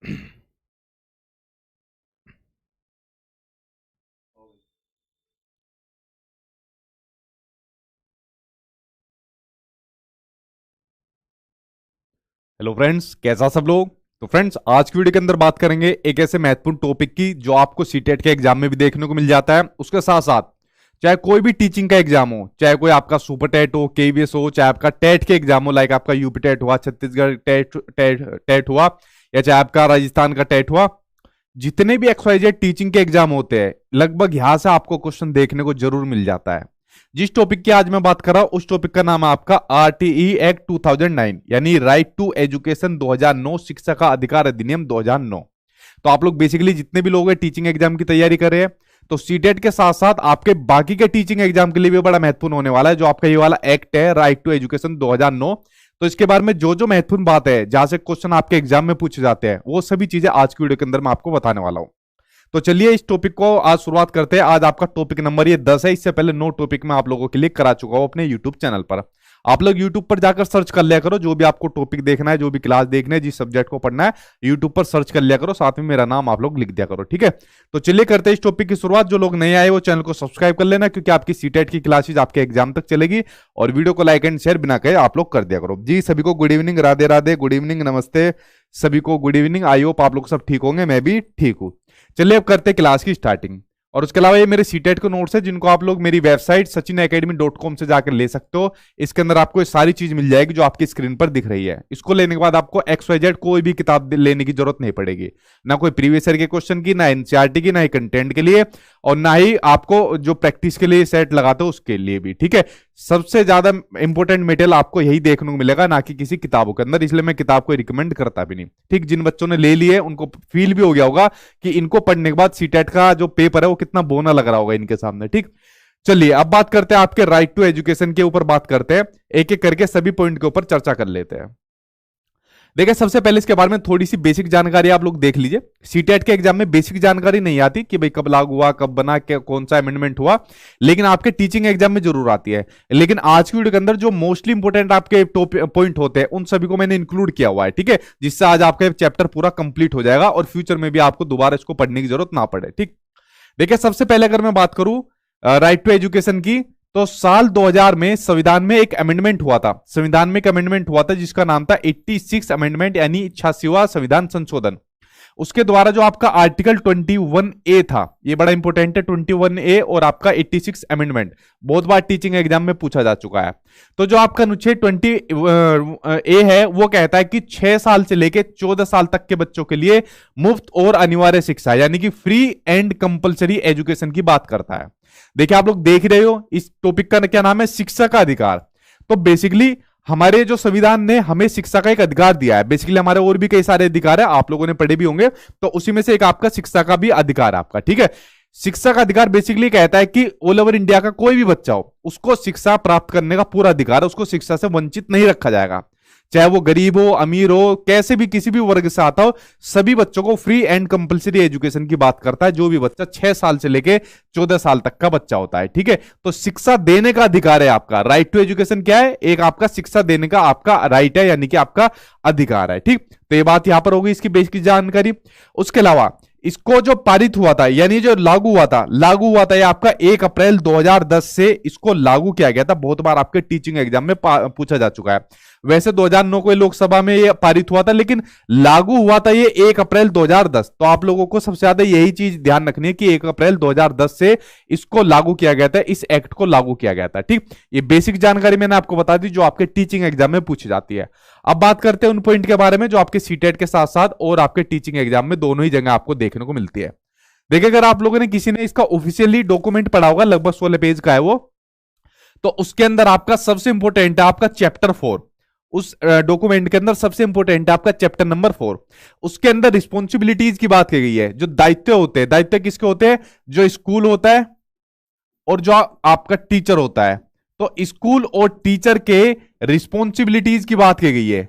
Hello friends, कैसा सब लोग। तो फ्रेंड्स, आज की वीडियो के अंदर बात करेंगे एक ऐसे महत्वपूर्ण टॉपिक की जो आपको सीटेट के एग्जाम में भी देखने को मिल जाता है। उसके साथ साथ चाहे कोई भी टीचिंग का एग्जाम हो, चाहे कोई आपका सुपर टेट हो, केवीएस हो, चाहे आपका टेट के एग्जाम हो, लाइक आपका यूपी टेट हुआ, छत्तीसगढ़ टेट टेट टेट हुआ, या चाहे आपका राजस्थान का टेट हुआ, जितने भी एक्सवाइजेड टीचिंग के एग्जाम होते हैं, लगभग यहां से आपको क्वेश्चन देखने को जरूर मिल जाता है। जिस टॉपिक की आज मैं बात कर रहा हूं, उस टॉपिक का नाम है आपका आरटीई एक्ट 2009, यानी राइट टू एजुकेशन 2009, शिक्षा का अधिकार अधिनियम 2009। तो आप लोग बेसिकली जितने भी लोग हैं टीचिंग एग्जाम की तैयारी कर रहे हैं, तो सीटेट के साथ साथ आपके बाकी के टीचिंग एग्जाम के लिए भी बड़ा महत्वपूर्ण होने वाला है जो आपका ये वाला एक्ट है, राइट टू एजुकेशन 2009। तो इसके बारे में जो जो महत्वपूर्ण बात है, जहां से क्वेश्चन आपके एग्जाम में पूछे जाते हैं, वो सभी चीजें आज की वीडियो के अंदर मैं आपको बताने वाला हूं। तो चलिए इस टॉपिक को आज शुरुआत करते हैं। आज आपका टॉपिक नंबर ये 10 है। इससे पहले 9 टॉपिक मैं आप लोगों के लिए करा चुका हूं अपने यूट्यूब चैनल पर। आप लोग यूट्यूब पर जाकर सर्च कर लिया करो, जो भी आपको टॉपिक देखना है, जो भी क्लास देखना है, जिस सब्जेक्ट को पढ़ना है, यूट्यूब पर सर्च कर लिया करो, साथ में मेरा नाम आप लोग लिख दिया करो, ठीक है। तो चलिए करते हैं इस टॉपिक की शुरुआत। जो लोग नए आए वो चैनल को सब्सक्राइब कर लेना, क्योंकि आपकी सीटेट की क्लासेज आपके एग्जाम तक चलेगी। और वीडियो को लाइक एंड शेयर बिना कहे आप लोग कर दिया करो। जी सभी को good evening, Radhe Radhe, good evening, नमस्ते सभी को, गुड इवनिंग। आई होप आप लोग सब ठीक होंगे, मैं भी ठीक हूं। चलिए अब करते हैं क्लास की स्टार्टिंग। और उसके अलावा ये मेरे सीटेट के नोट्स है, जिनको आप लोग मेरी वेबसाइट sachinacademy.com से जाकर ले सकते हो। इसके अंदर आपको ये सारी चीज मिल जाएगी जो आपकी स्क्रीन पर दिख रही है। इसको लेने के बाद आपको XYZ कोई भी किताब लेने की जरूरत नहीं पड़ेगी, ना कोई प्रीवियस ईयर के क्वेश्चन की, ना एनसीईआरटी की, ना ही कंटेंट के लिए, और ना ही आपको जो प्रैक्टिस के लिए सेट लगाते हो उसके लिए भी, ठीक है। सबसे ज्यादा इंपॉर्टेंट मटेरियल आपको यही देखने को मिलेगा, ना कि किसी किताबों के अंदर। इसलिए मैं किताब को रिकमेंड करता भी नहीं, ठीक। जिन बच्चों ने ले लिए उनको फील भी हो गया होगा कि इनको पढ़ने के बाद सीटेट का जो पेपर है वो कितना बोना लग रहा होगा इनके सामने, ठीक। चलिए अब बात करते हैं आपके राइट टू एजुकेशन के ऊपर। बात करते हैं एक एक करके, सभी पॉइंट के ऊपर चर्चा कर लेते हैं। देखिए सबसे पहले इसके बारे में थोड़ी सी बेसिक जानकारी आप लोग देख लीजिए। सीटेट के एग्जाम में बेसिक जानकारी नहीं आती कि भाई कब लागू हुआ, कब बना, कौन सा अमेंडमेंट हुआ, लेकिन आपके टीचिंग एग्जाम में जरूर आती है। लेकिन आज की वीडियो के अंदर जो मोस्टली इंपोर्टेंट आपके पॉइंट होते हैं, उन सभी को मैंने इंक्लूड किया हुआ है, ठीक है, जिससे आज आपका चैप्टर पूरा कंप्लीट हो जाएगा और फ्यूचर में भी आपको दोबारा इसको पढ़ने की जरूरत ना पड़े, ठीक। देखिए सबसे पहले अगर मैं बात करूं राइट टू एजुकेशन की, तो साल 2000 में संविधान में एक अमेंडमेंट हुआ था। संविधान में एक अमेंडमेंट हुआ था जिसका नाम था 86 अमेंडमेंट, यानी 86वां संविधान संशोधन। उसके द्वारा जो आपका आर्टिकल 21A था, ये बड़ा इंपॉर्टेंट है, 21A और आपका 86 अमेंडमेंट बहुत बार टीचिंग एग्जाम में पूछा जा चुका है। तो जो आपका अनुच्छेद 20A है वो कहता है कि 6 साल से लेकर 14 साल तक के बच्चों के लिए मुफ्त और अनिवार्य शिक्षा, यानी कि फ्री एंड कंपलसरी एजुकेशन की बात करता है। देखिए आप लोग देख रहे हो इस टॉपिक का क्या नाम है, शिक्षा का अधिकार। तो बेसिकली हमारे जो संविधान ने हमें शिक्षा का एक अधिकार दिया है। बेसिकली हमारे और भी कई सारे अधिकार है, आप लोगों ने पढ़े भी होंगे, तो उसी में से एक आपका शिक्षा का भी अधिकार आपका, ठीक है। शिक्षा का अधिकार बेसिकली कहता है कि ऑल ओवर इंडिया का कोई भी बच्चा हो, उसको शिक्षा प्राप्त करने का पूरा अधिकार है, उसको शिक्षा से वंचित नहीं रखा जाएगा। चाहे वो गरीब हो, अमीर हो, कैसे भी किसी भी वर्ग से आता हो, सभी बच्चों को फ्री एंड कंपलसरी एजुकेशन की बात करता है। जो भी बच्चा 6 साल से लेके 14 साल तक का बच्चा होता है, ठीक है। तो शिक्षा देने का अधिकार है आपका। राइट टू एजुकेशन क्या है, एक आपका शिक्षा देने का आपका राइट है, यानी कि आपका अधिकार है, ठीक। तो ये बात यहां पर होगी इसकी बेसिक जानकारी। उसके अलावा इसको जो पारित हुआ था, यानी जो लागू हुआ था ये आपका 1 अप्रैल 2010 से इसको लागू किया गया था। बहुत बार आपके टीचिंग एग्जाम में पूछा जा चुका है। वैसे 2009 को लोकसभा में ये पारित हुआ था, लेकिन लागू हुआ था ये 1 अप्रैल 2010। तो आप लोगों को सबसे ज्यादा यही चीज ध्यान रखनी है कि 1 अप्रैल 2010 से इसको लागू किया गया था, इस एक्ट को लागू किया गया था, ठीक। ये बेसिक जानकारी मैंने आपको बता दी जो आपके टीचिंग एग्जाम में पूछी जाती है। अब बात करते हैं उन पॉइंट के बारे में जो आपके सीटेट के साथ साथ और आपके टीचिंग एग्जाम में दोनों ही जगह आपको देखने को मिलती है। देखिए अगर आप लोगों ने किसी ने इसका ऑफिशियली डॉक्यूमेंट पढ़ा होगा, लगभग 16 पेज का है वो, तो उसके अंदर आपका सबसे इंपॉर्टेंट है आपका चैप्टर 4। उस डॉक्यूमेंट के अंदर सबसे इंपॉर्टेंट है आपका चैप्टर नंबर 4। उसके अंदर रिस्पॉन्सिबिलिटीज की बात की गई है, जो दायित्व होते हैं। दायित्व किसके होते हैं, जो स्कूल होता है और जो आपका टीचर होता है। तो स्कूल और टीचर के रिस्पॉन्सिबिलिटीज की बात की गई है,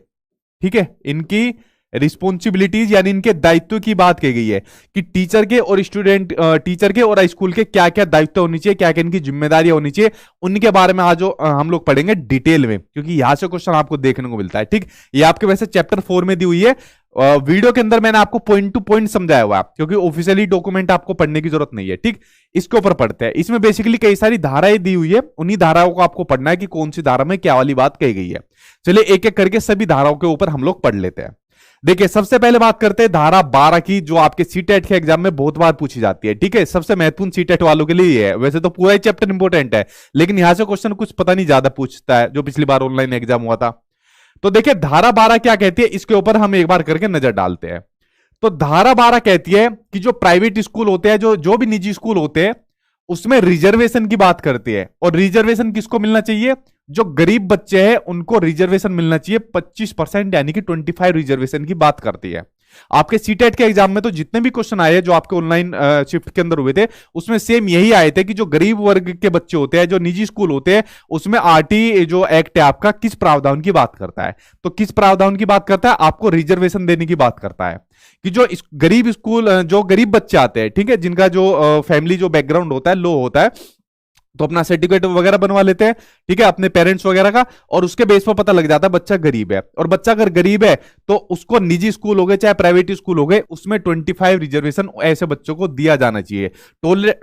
ठीक है। इनकी रिस्पॉन्सिबिलिटीज यानी इनके दायित्व की बात की गई है कि टीचर के और स्कूल के क्या क्या दायित्व होनी चाहिए, क्या क्या इनकी जिम्मेदारियां होनी चाहिए, उनके बारे में आज हम लोग पढ़ेंगे डिटेल में, क्योंकि यहां से क्वेश्चन आपको देखने को मिलता है। ठीक, ये आपके वैसे चैप्टर 4 में दी हुई है। वीडियो के अंदर मैंने आपको पॉइंट टू पॉइंट समझाया हुआ है, क्योंकि ऑफिशियली डॉक्यूमेंट आपको पढ़ने की जरूरत नहीं है। ठीक, इसके ऊपर पढ़ते हैं। इसमें बेसिकली कई सारी धाराएं दी हुई है, उन्हीं धाराओं को आपको पढ़ना है कि कौन सी धारा में क्या वाली बात कही गई है। चलिए एक एक करके सभी धाराओं के ऊपर हम लोग पढ़ लेते हैं। देखिए सबसे पहले बात करते हैं धारा 12 की, जो आपके सीटेट के एग्जाम में बहुत बार पूछी जाती है। ठीक है, सबसे महत्वपूर्ण सीटेट वालों के लिए है। वैसे तो पूरा ही चैप्टर इंपॉर्टेंट है, लेकिन यहां से क्वेश्चन कुछ पता नहीं ज्यादा पूछता है, जो पिछली बार ऑनलाइन एग्जाम हुआ था। तो देखिए धारा 12 क्या कहती है, इसके ऊपर हम एक बार करके नजर डालते हैं। तो धारा 12 कहती है कि जो प्राइवेट स्कूल होते हैं, जो भी निजी स्कूल होते हैं, उसमें रिजर्वेशन की बात करती है। और रिजर्वेशन किसको मिलना चाहिए? जो गरीब बच्चे हैं उनको रिजर्वेशन मिलना चाहिए 25%, यानी कि 25 रिजर्वेशन की बात करती है। आपके सीटेट के एग्जाम में तो जितने भी क्वेश्चन आए जो आपके ऑनलाइन शिफ्ट के अंदर हुए थे, उसमें सेम यही आए थे कि जो गरीब वर्ग के बच्चे होते हैं, जो निजी स्कूल होते हैं, उसमें आरटी जो एक्ट है आपका किस प्रावधान की बात करता है। तो किस प्रावधान की बात करता है? आपको रिजर्वेशन देने की बात करता है कि जो गरीब स्कूल, जो गरीब बच्चे आते हैं, ठीक है, जिनका जो फैमिली जो बैकग्राउंड होता है लो होता है, तो अपना सर्टिफिकेट वगैरह बनवा लेते हैं, ठीक है, अपने पेरेंट्स वगैरह का, और उसके बेस पर पता लग जाता है बच्चा गरीब है। और बच्चा अगर गरीब है तो उसको निजी स्कूल हो गए चाहे प्राइवेट स्कूल हो गए, उसमें 25 रिजर्वेशन ऐसे बच्चों को दिया जाना चाहिए।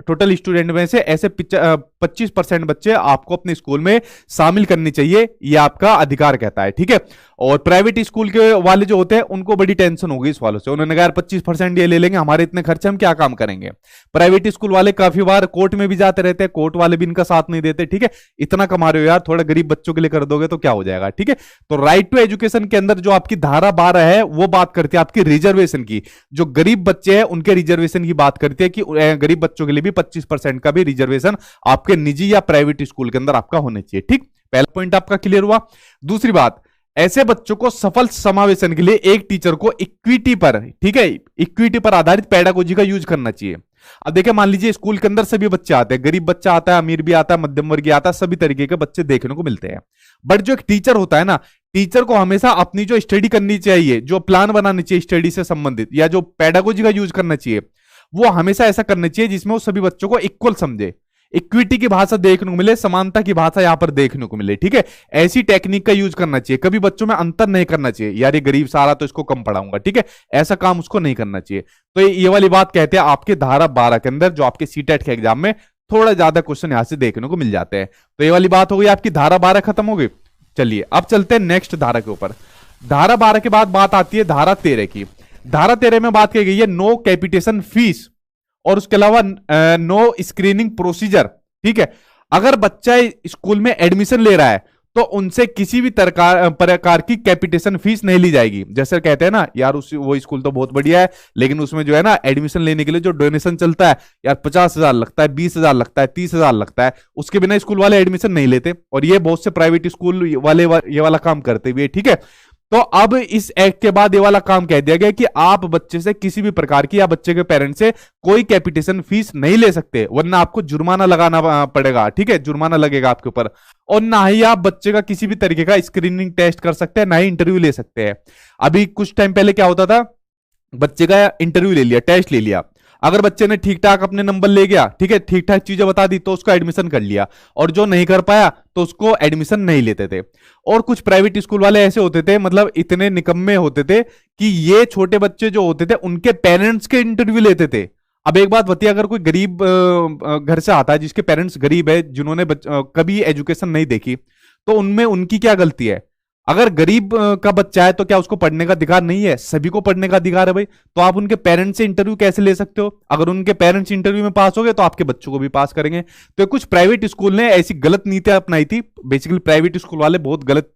टोटल स्टूडेंट में से ऐसे 25% बच्चे आपको अपने स्कूल में शामिल करने चाहिए, ये आपका अधिकार कहता है। ठीक है, और प्राइवेट स्कूल के वाले जो होते हैं उनको बड़ी टेंशन होगी इस वालों से। उन्होंने कहा 25% ये ले लेंगे, हमारे इतने खर्चे, हम क्या काम करेंगे। प्राइवेट स्कूल वाले काफी बार कोर्ट में भी जाते रहते हैं, कोर्ट वाले भी इनका साथ नहीं देते। ठीक है, इतना कमा रहे हो यार, थोड़ा गरीब बच्चों के लिए कर दोगे तो क्या हो जाएगा। ठीक है, तो राइट टू एजुकेशन के अंदर जो आपकी धारा 12 है वो बात करती है आपकी रिजर्वेशन की। जो गरीब बच्चे हैं उनके रिजर्वेशन की बात करती है कि गरीब बच्चों के लिए भी 25% का भी रिजर्वेशन आपके निजी या प्राइवेट स्कूल के अंदर आपका होना चाहिए। ठीक, पहला पॉइंट आपका क्लियर हुआ। दूसरी बात, ऐसे बच्चों को सफल समावेशन के लिए एक टीचर को इक्विटी पर, ठीक है, इक्विटी पर आधारित पेडागोजी का यूज करना चाहिए। अब देखिए मान लीजिए स्कूल के अंदर सभी बच्चे आते हैं, गरीब बच्चा आता है, अमीर भी आता है, मध्यम वर्गीय आता है, सभी तरीके के बच्चे देखने को मिलते हैं। बट जो एक टीचर होता है ना, टीचर को हमेशा अपनी जो स्टडी करनी चाहिए, जो प्लान बनानी चाहिए स्टडी से संबंधित, या जो पेडागोजी का यूज करना चाहिए, वो हमेशा ऐसा करना चाहिए जिसमें वो सभी बच्चों को इक्वल समझे, इक्विटी की भाषा देखने को मिले, समानता की भाषा यहां पर देखने को मिले। ठीक है, ऐसी टेक्निक का यूज करना चाहिए। कभी बच्चों में अंतर नहीं करना चाहिए, यार ये गरीब सारा तो इसको कम पढ़ाऊंगा, ठीक है, ऐसा काम उसको नहीं करना चाहिए। तो ये वाली बात कहते हैं आपके धारा 12 के अंदर, जो आपके सीटेट के एग्जाम में थोड़ा ज्यादा क्वेश्चन यहां से देखने को मिल जाते हैं। तो ये वाली बात हो गई, आपकी धारा 12 खत्म हो गई। चलिए अब चलते हैं नेक्स्ट धारा के ऊपर। धारा 12 के बाद बात आती है धारा 13 की। धारा 13 में बात की गई है नो कैपिटेशन फीस, और उसके अलावा नो स्क्रीनिंग प्रोसीजर। ठीक है, अगर बच्चा स्कूल में एडमिशन ले रहा है तो उनसे किसी भी प्रकार की कैपिटेशन फीस नहीं ली जाएगी। जैसे कहते हैं ना यार वो स्कूल तो बहुत बढ़िया है, लेकिन उसमें जो है ना एडमिशन लेने के लिए जो डोनेशन चलता है यार 50,000 लगता है, 20,000 लगता है, 30,000 लगता है, उसके बिना स्कूल वाले एडमिशन नहीं लेते। और ये बहुत से प्राइवेट स्कूल वाले ये वाला काम करते हुए। ठीक है, तो अब इस एक्ट के बाद ये वाला काम कह दिया गया कि आप बच्चे से किसी भी प्रकार की या बच्चे के पेरेंट्स से कोई कैपिटेशन फीस नहीं ले सकते, वरना आपको जुर्माना लगाना पड़ेगा। ठीक है, जुर्माना लगेगा आपके ऊपर। और ना ही आप बच्चे का किसी भी तरीके का स्क्रीनिंग टेस्ट कर सकते हैं, ना ही इंटरव्यू ले सकते हैं। अभी कुछ टाइम पहले क्या होता था, बच्चे का इंटरव्यू ले लिया, टेस्ट ले लिया, अगर बच्चे ने ठीक ठाक अपने नंबर ले गया, ठीक है, ठीक ठाक चीजें बता दी, तो उसको एडमिशन कर लिया, और जो नहीं कर पाया तो उसको एडमिशन नहीं लेते थे। और कुछ प्राइवेट स्कूल वाले ऐसे होते थे, मतलब इतने निकम्मे होते थे कि ये छोटे बच्चे जो होते थे उनके पेरेंट्स के इंटरव्यू लेते थे। अब एक बात बताइए, अगर कोई गरीब घर से आता है, जिसके पेरेंट्स गरीब है, जिन्होंने कभी एजुकेशन नहीं देखी, तो उनमें उनकी क्या गलती है? अगर गरीब का बच्चा है तो क्या उसको पढ़ने का अधिकार नहीं है? सभी को पढ़ने का अधिकार है भाई। तो आप उनके पेरेंट्स से इंटरव्यू कैसे ले सकते हो? अगर उनके पेरेंट्स इंटरव्यू में पास हो गए तो आपके बच्चों को भी पास करेंगे। तो कुछ प्राइवेट स्कूल ने ऐसी गलत नीतियां अपनाई थी। बेसिकली प्राइवेट स्कूल वाले बहुत गलत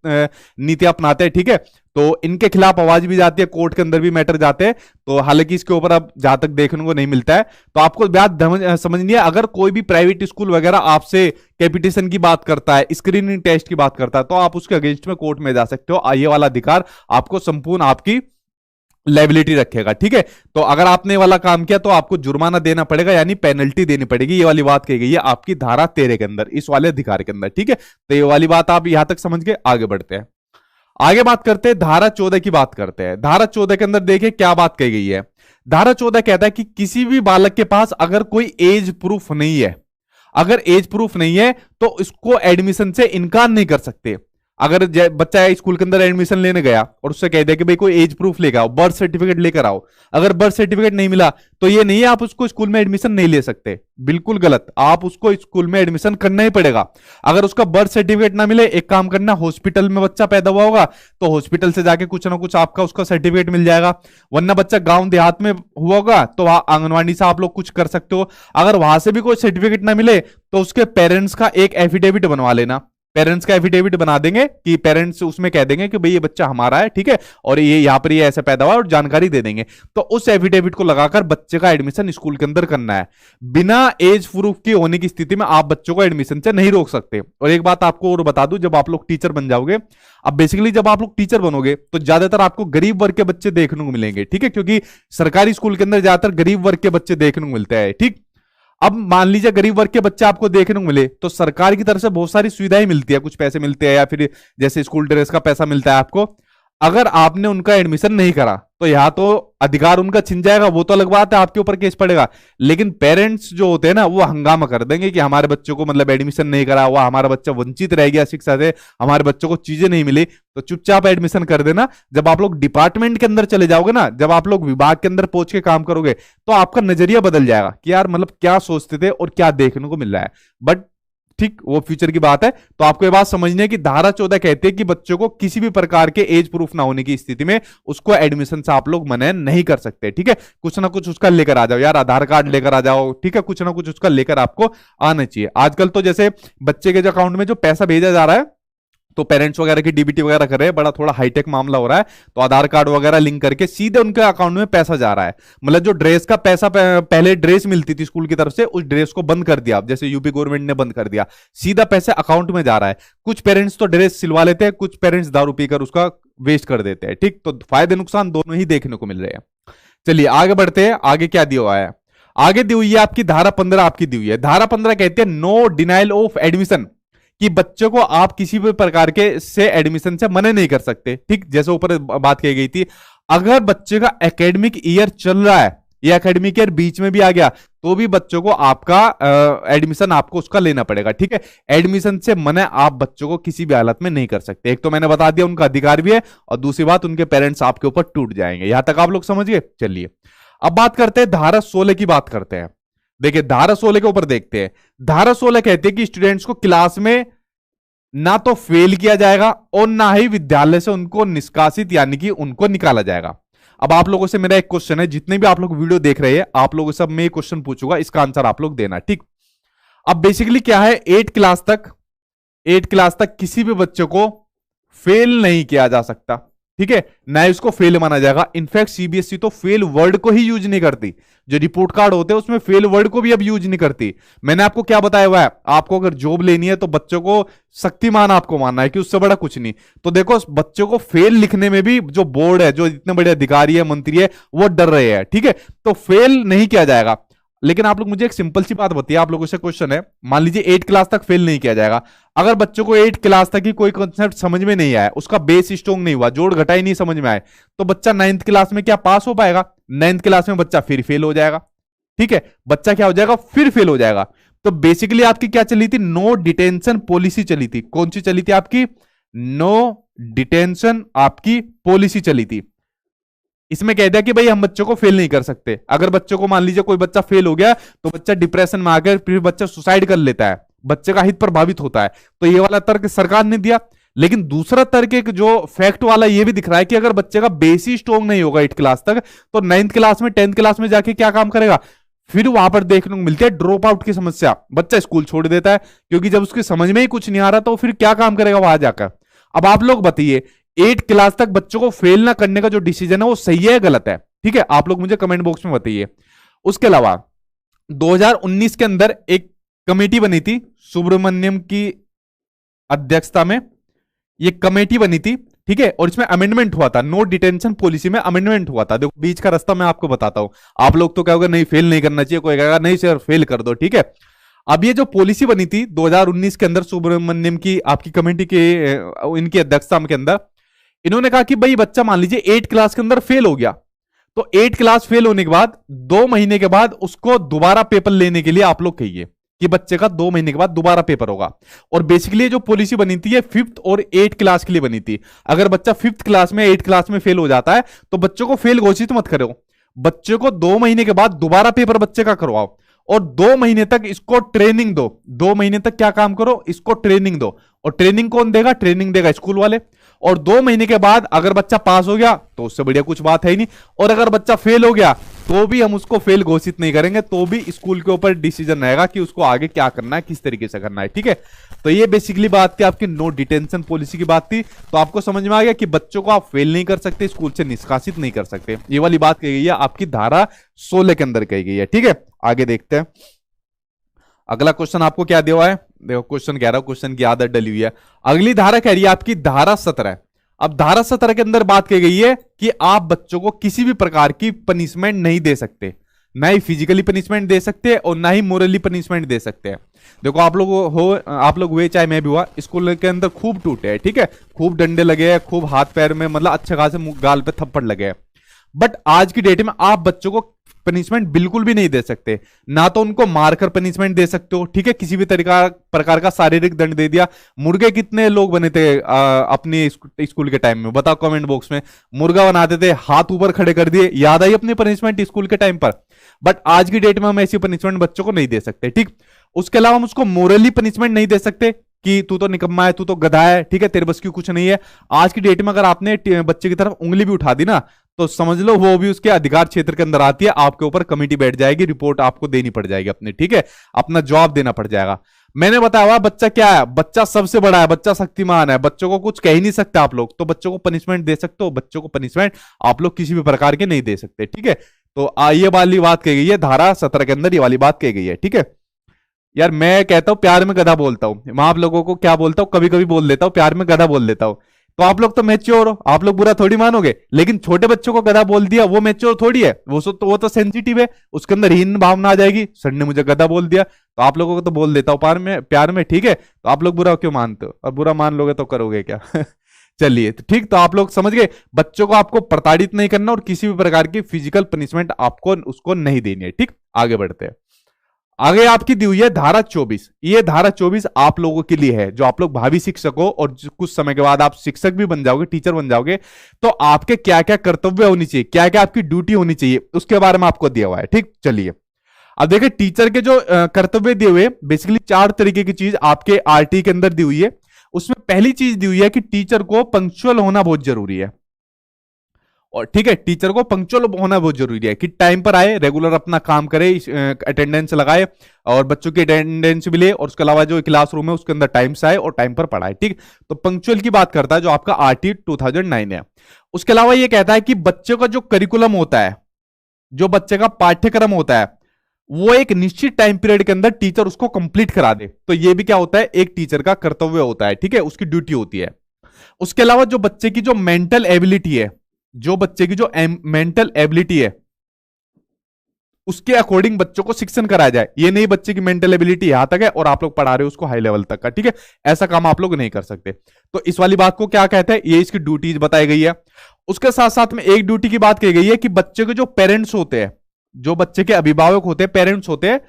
नीतियां अपनाते हैं। ठीक है, तो इनके खिलाफ आवाज भी जाती है, कोर्ट के अंदर भी मैटर जाते हैं। तो हालांकि इसके ऊपर अब जहां तक देखने को नहीं मिलता है, तो आपको बात समझनी है। अगर कोई भी प्राइवेट स्कूल वगैरह आपसे कैपिटेशन की बात करता है, स्क्रीनिंग टेस्ट की बात करता है, तो आप उसके अगेंस्ट में कोर्ट में जा सकते हो। ये वाला अधिकार आपको संपूर्ण आपकी लायबिलिटी रखेगा। ठीक है, तो अगर आपने वाला काम किया तो आपको जुर्माना देना पड़ेगा, यानी पेनल्टी देनी पड़ेगी। ये वाली बात कही गई है आपकी धारा 13 के अंदर, इस वाले अधिकार के अंदर। ठीक है, तो ये वाली बात आप यहां तक समझ के आगे बढ़ते हैं। आगे बात करते हैं, धारा 14 की बात करते हैं। धारा 14 के अंदर देखिए क्या बात कही गई है। धारा 14 कहता है कि किसी भी बालक के पास अगर कोई एज प्रूफ नहीं है, अगर एज प्रूफ नहीं है तो इसको एडमिशन से इनकार नहीं कर सकते। अगर बच्चा स्कूल के अंदर एडमिशन लेने गया और उससे कह दिया कि भाई कोई एज प्रूफ लेकर आओ, बर्थ सर्टिफिकेट लेकर आओ, अगर बर्थ सर्टिफिकेट नहीं मिला तो ये नहीं है आप उसको स्कूल में एडमिशन नहीं ले सकते। बिल्कुल गलत, आप उसको स्कूल में एडमिशन करना ही पड़ेगा। अगर उसका बर्थ सर्टिफिकेट ना मिले, एक काम करना, हॉस्पिटल में बच्चा पैदा हुआ होगा तो हॉस्पिटल से जाके कुछ ना कुछ आपका उसका सर्टिफिकेट मिल जाएगा, वरना बच्चा गांव देहात में हुआ होगा तो वहां आंगनवाड़ी से आप लोग कुछ कर सकते हो। अगर वहां से भी कोई सर्टिफिकेट ना मिले तो उसके पेरेंट्स का एक एफिडेविट बनवा लेना, पेरेंट्स का एफिडेविट बना देंगे कि पेरेंट्स उसमें कह देंगे कि भाई ये बच्चा हमारा है, ठीक है, और ये यहाँ पर ये ऐसे पैदा हुआ और जानकारी दे देंगे। तो उस एफिडेविट को लगाकर बच्चे का एडमिशन स्कूल के अंदर करना है। बिना एज प्रूफ की होने की स्थिति में आप बच्चों को एडमिशन से नहीं रोक सकते। और एक बात आपको और बता दूं, जब आप लोग टीचर बन जाओगे, अब बेसिकली जब आप लोग टीचर बनोगे तो ज्यादातर आपको गरीब वर्ग के बच्चे देखने को मिलेंगे, ठीक है, क्योंकि सरकारी स्कूल के अंदर ज्यादातर गरीब वर्ग के बच्चे देखने को मिलते हैं। ठीक, अब मान लीजिए गरीब वर्ग के बच्चे आपको देखने को मिले तो सरकार की तरफ से बहुत सारी सुविधाएं मिलती है, कुछ पैसे मिलते हैं या फिर जैसे स्कूल ड्रेस का पैसा मिलता है आपको। अगर आपने उनका एडमिशन नहीं करा तो यहां तो अधिकार उनका छिन जाएगा, वो तो अलग बात है, आपके ऊपर केस पड़ेगा। लेकिन पेरेंट्स जो होते हैं ना वो हंगामा कर देंगे कि हमारे बच्चों को मतलब एडमिशन नहीं करा हुआ, हमारा बच्चा वंचित रह गया शिक्षा से, हमारे बच्चों को चीजें नहीं मिली, तो चुपचाप एडमिशन कर देना। जब आप लोग डिपार्टमेंट के अंदर चले जाओगे ना, जब आप लोग विभाग के अंदर पहुंच के काम करोगे तो आपका नजरिया बदल जाएगा कि यार मतलब क्या सोचते थे और क्या देखने को मिल रहा है। बट ठीक, वो फ्यूचर की बात है। तो आपको ये बात समझनी है कि धारा 14 कहते हैं कि बच्चों को किसी भी प्रकार के एज प्रूफ ना होने की स्थिति में उसको एडमिशन से आप लोग मना नहीं कर सकते, ठीक है। कुछ ना कुछ उसका लेकर आ जाओ यार, आधार कार्ड लेकर आ जाओ, ठीक है, कुछ ना कुछ उसका लेकर आपको आना चाहिए। आजकल तो जैसे बच्चे के जो अकाउंट में जो पैसा भेजा जा रहा है तो पेरेंट्स वगैरह की डीबीटी वगैरह कर रहे हैं, बड़ा थोड़ा हाईटेक मामला हो रहा है, तो आधार कार्ड वगैरह लिंक करके सीधे उनके अकाउंट में पैसा जा रहा है। मतलब जो ड्रेस का पैसा पहले ड्रेस मिलती थी स्कूल की तरफ से, उस ड्रेस को बंद कर दिया, जैसे यूपी गवर्नमेंट ने बंद कर दिया, सीधा पैसे अकाउंट में जा रहा है। कुछ पेरेंट्स तो ड्रेस सिलवा लेते हैं, कुछ पेरेंट्स दारू पीकर उसका वेस्ट कर देते हैं, ठीक। तो फायदे नुकसान दोनों ही देखने को मिल रहे हैं। चलिए आगे बढ़ते हैं, आगे क्या दिया हुआ है। आगे दी हुई है आपकी धारा 15, आपकी दी हुई है धारा 15 कहते हैं नो डिनाइल ऑफ एडमिशन, कि बच्चों को आप किसी भी प्रकार के से एडमिशन से मना नहीं कर सकते, ठीक। जैसे ऊपर बात कही गई थी, अगर बच्चे का एकेडमिक ईयर चल रहा है या एकेडमिक ईयर बीच में भी आ गया तो भी बच्चों को आपका एडमिशन आपको उसका लेना पड़ेगा, ठीक है। एडमिशन से मना आप बच्चों को किसी भी हालत में नहीं कर सकते। एक तो मैंने बता दिया उनका अधिकार भी है, और दूसरी बात उनके पेरेंट्स आपके ऊपर टूट जाएंगे। यहां तक आप लोग समझ गए। चलिए अब बात करते हैं धारा 16 की बात करते हैं। देखिए धारा 16 के ऊपर देखते हैं। धारा 16 कहते हैं कि स्टूडेंट्स को क्लास में ना तो फेल किया जाएगा और ना ही विद्यालय से उनको निष्कासित यानी कि उनको निकाला जाएगा। अब आप लोगों से मेरा एक क्वेश्चन है, जितने भी आप लोग वीडियो देख रहे हैं आप लोगों से सब मैं क्वेश्चन पूछूंगा, इसका आंसर आप लोग देना, ठीक। अब बेसिकली क्या है, 8 क्लास तक किसी भी बच्चे को फेल नहीं किया जा सकता, ठीक है, ना इसको फेल माना जाएगा। इनफैक्ट सीबीएसई तो फेल वर्ड को ही यूज नहीं करती, जो रिपोर्ट कार्ड होते हैं उसमें फेल वर्ड को भी अब यूज नहीं करती। मैंने आपको क्या बताया हुआ है, आपको अगर जॉब लेनी है तो बच्चों को शक्तिमान आपको मानना है कि उससे बड़ा कुछ नहीं। तो देखो बच्चों को फेल लिखने में भी जो बोर्ड है, जो इतने बड़े अधिकारी है, मंत्री है, वो डर रहे हैं, ठीक है। तो फेल नहीं किया जाएगा। लेकिन आप लोग मुझे एक सिंपल सी बात बताइए, आप लोगों से क्वेश्चन है, मान लीजिए 8 क्लास तक फेल नहीं किया जाएगा। अगर बच्चों को 8 क्लास तक ही कोई कॉन्सेप्ट समझ में नहीं आया, उसका बेस स्ट्रॉन्ग नहीं हुआ, जोड़ घटाई नहीं समझ में आए, तो बच्चा 9th क्लास में क्या पास हो पाएगा? 9th क्लास में बच्चा फिर फेल हो जाएगा, ठीक है। बच्चा क्या हो जाएगा? फिर फेल हो जाएगा। तो बेसिकली आपकी क्या चली थी? नो डिटेंशन पॉलिसी चली थी। कौन सी चली थी आपकी? नो डिटेंशन आपकी पॉलिसी चली थी। इसमें कह दिया कि भाई हम बच्चों को फेल नहीं कर सकते। अगर बच्चों को मान लीजिए कोई बच्चा फेल हो गया तो बच्चा डिप्रेशन में आकर फिर बच्चा सुसाइड कर लेता है, बच्चे का हित प्रभावित होता है। तो ये वाला तर्क सरकार ने दिया। लेकिन दूसरा तर्क एक जो फैक्ट वाला ये भी दिख रहा है कि अगर बच्चे का बेस ही स्ट्रॉन्ग नहीं होगा 8 क्लास तक, तो 9th क्लास में 10th क्लास में जाके क्या काम करेगा? फिर वहां पर देखने को मिलती है ड्रॉप आउट की समस्या। बच्चा स्कूल छोड़ देता है क्योंकि जब उसकी समझ में ही कुछ नहीं आ रहा तो फिर क्या काम करेगा वहां जाकर। अब आप लोग बताइए 8 क्लास तक बच्चों को फेल ना करने का जो डिसीजन है वो सही है या गलत है? ठीक है, आप लोग मुझे कमेंट बॉक्स में बताइए। उसके अलावा 2019 के अंदर एक कमेटी बनी थी सुब्रमण्यम की अध्यक्षता में, ये कमेटी बनी थी, ठीक है, और इसमें अमेंडमेंट हुआ था। नो डिटेंशन पॉलिसी में अमेंडमेंट हुआ था। देखो बीच का रास्ता मैं आपको बताता हूं। आप लोग तो कहोगे नहीं फेल नहीं करना चाहिए, कोई कहेगा नहीं सर फेल कर दो, ठीक है। अब ये जो पॉलिसी बनी थी 2019 के अंदर सुब्रमण्यम की आपकी कमेटी के इनकी अध्यक्षता के अंदर, इन्होंने कहा कि भाई बच्चा मान लीजिए 8 क्लास के अंदर फेल हो गया, तो 8 क्लास फेल होने के बाद 2 महीने के बाद उसको दोबारा पेपर लेने के लिए आप लोग कहिए कि बच्चे का 2 महीने के बाद दोबारा पेपर होगा। और बेसिकली जो पॉलिसी बनी थी ये 5th और 8 क्लास के लिए बनी थी। अगर बच्चा 5th क्लास में 8 क्लास में फेल हो जाता है तो बच्चों को फेल घोषित मत करो, बच्चे को 2 महीने के बाद दोबारा पेपर बच्चे का करवाओ और 2 महीने तक इसको ट्रेनिंग दो। 2 महीने तक क्या काम करो, इसको ट्रेनिंग दो। और ट्रेनिंग कौन देगा, ट्रेनिंग देगा स्कूल वाले। और 2 महीने के बाद अगर बच्चा पास हो गया तो उससे बढ़िया कुछ बात है ही नहीं, और अगर बच्चा फेल हो गया तो भी हम उसको फेल घोषित नहीं करेंगे, तो भी स्कूल के ऊपर डिसीजन रहेगा कि उसको आगे क्या करना है, किस तरीके से करना है। ठीक है, तो ये बेसिकली बात थी आपकी नो डिटेंशन पॉलिसी की बात थी। तो आपको समझ में आ गया कि बच्चों को आप फेल नहीं कर सकते, स्कूल से निष्कासित नहीं कर सकते। ये वाली बात कही गई है आपकी धारा 16 के अंदर कही गई है। ठीक है, आगे देखते हैं। अगला क्वेश्चन आपको क्या दिया हुआ है, देखो क्वेश्चन कह रहा हूं, क्वेश्चन की आदत डली हुई है। अगली धारा कह रही है आपकी धारा 17। अब धारा 17 के अंदर बात की गई है कि आप बच्चों को किसी भी प्रकार की पनिशमेंट नहीं दे सकते, ना ही फिजिकली पनिशमेंट दे सकते और ना ही मोरली पनिशमेंट दे सकते हैं। देखो आप लोग हुए चाहे मैं भी हुआ, स्कूल के अंदर खूब टूटे हैं, ठीक है, खूब डंडे लगे हैं, खूब हाथ पैर में मतलब अच्छे खासे गाल पे थप्पड़ लगे हैं। बट आज की डेट में आप बच्चों को पनिशमेंट बिल्कुल भी नहीं दे सकते, ना तो उनको मारकर पनिशमेंट दे सकते हो, ठीक है, किसी भी प्रकार का शारीरिक दंड दे दिया। मुर्गे कितने लोग बने थे अपने स्कूल के टाइम में, बताओ कमेंट बॉक्स में। मुर्गा बनाते थे, हाथ ऊपर खड़े कर दिए, याद आई अपनी पनिशमेंट स्कूल के टाइम पर। बट आज की डेट में हम ऐसी पनिशमेंट बच्चों को नहीं दे सकते। ठीक, उसके अलावा हम उसको मोरली पनिशमेंट नहीं दे सकते कि तू तो निकम्मा है, तू तो गधा है, ठीक है, तेरे बस की कुछ नहीं है। आज की डेट में अगर आपने बच्चे की तरफ उंगली भी उठा दी ना, तो समझ लो वो भी उसके अधिकार क्षेत्र के अंदर आती है, आपके ऊपर कमेटी बैठ जाएगी, रिपोर्ट आपको देनी पड़ जाएगी अपनी, ठीक है, अपना जवाब देना पड़ जाएगा। मैंने बताया हुआ बच्चा क्या है, बच्चा सबसे बड़ा है, बच्चा शक्तिमान है, बच्चों को कुछ कह ही नहीं सकते आप लोग, तो बच्चों को पनिशमेंट दे सकते हो, बच्चों को पनिशमेंट आप लोग किसी भी प्रकार के नहीं दे सकते। ठीक है, तो ये वाली बात कही गई है धारा 17 के अंदर, ये वाली बात कही गई है। ठीक है यार, मैं कहता हूं प्यार में गधा बोलता हूं, मैं आप लोगों को क्या बोलता हूं, कभी कभी बोल देता हूं प्यार में गधा बोल देता हूं, तो आप लोग तो मैच्योर हो, आप लोग बुरा थोड़ी मानोगे। लेकिन छोटे बच्चों को गधा बोल दिया, वो मैच्योर थोड़ी है, वो तो सेंसिटिव है, उसके अंदर हीन भावना आ जाएगी, सर ने मुझे गधा बोल दिया, तो आप लोगों को तो बोल देता हूं प्यार में, ठीक है, तो आप लोग बुरा क्यों मानते हो, और बुरा मान लोगे तो करोगे क्या चलिए तो ठीक, तो आप लोग समझ गए, बच्चों को आपको प्रताड़ित नहीं करना और किसी भी प्रकार की फिजिकल पनिशमेंट आपको उसको नहीं देनी है। ठीक, आगे बढ़ते हैं। आगे आपकी दी हुई है धारा 24। ये धारा 24 आप लोगों के लिए है, जो आप लोग भावी शिक्षक हो और कुछ समय के बाद आप शिक्षक भी बन जाओगे, टीचर बन जाओगे, तो आपके क्या क्या कर्तव्य होनी चाहिए, क्या क्या आपकी ड्यूटी होनी चाहिए, उसके बारे में आपको दिया हुआ है। ठीक, चलिए अब देखिए टीचर के जो कर्तव्य दिए हुए, बेसिकली 4 तरीके की चीज आपके आरटी के अंदर दी हुई है। उसमें पहली चीज दी हुई है कि टीचर को पंक्चुअल होना बहुत जरूरी है, और ठीक है, टीचर को पंक्चुअल होना बहुत जरूरी है कि टाइम पर आए, रेगुलर अपना काम करे, अटेंडेंस लगाए और बच्चों की अटेंडेंस भी ले, और उसके अलावा जो क्लासरूम है उसके अंदर टाइम से आए और टाइम पर पढ़ाए। ठीक, तो पंक्चुअल की बात करता है जो आपका आरटी 2009 है। उसके अलावा यह कहता है कि बच्चों का जो करिकुलम होता है, जो बच्चे का पाठ्यक्रम होता है, वो एक निश्चित टाइम पीरियड के अंदर टीचर उसको कंप्लीट करा दे। तो ये भी क्या होता है, एक टीचर का कर्तव्य होता है, ठीक है, उसकी ड्यूटी होती है। उसके अलावा जो बच्चे की जो मेंटल एबिलिटी है, जो बच्चे की जो मेंटल एबिलिटी है, उसके अकॉर्डिंग बच्चों को शिक्षण कराया जाए। ये नहीं बच्चे की मेंटल एबिलिटी यहां तक है और आप लोग पढ़ा रहे हो उसको हाई लेवल तक का, ठीक है, ऐसा काम आप लोग नहीं कर सकते। तो इस वाली बात को क्या कहते हैं, ये इसकी ड्यूटीज बताई गई है। उसके साथ साथ में एक ड्यूटी की बात कही गई है कि बच्चे के जो पेरेंट्स होते हैं, जो बच्चे के अभिभावक होते हैं, पेरेंट्स होते हैं,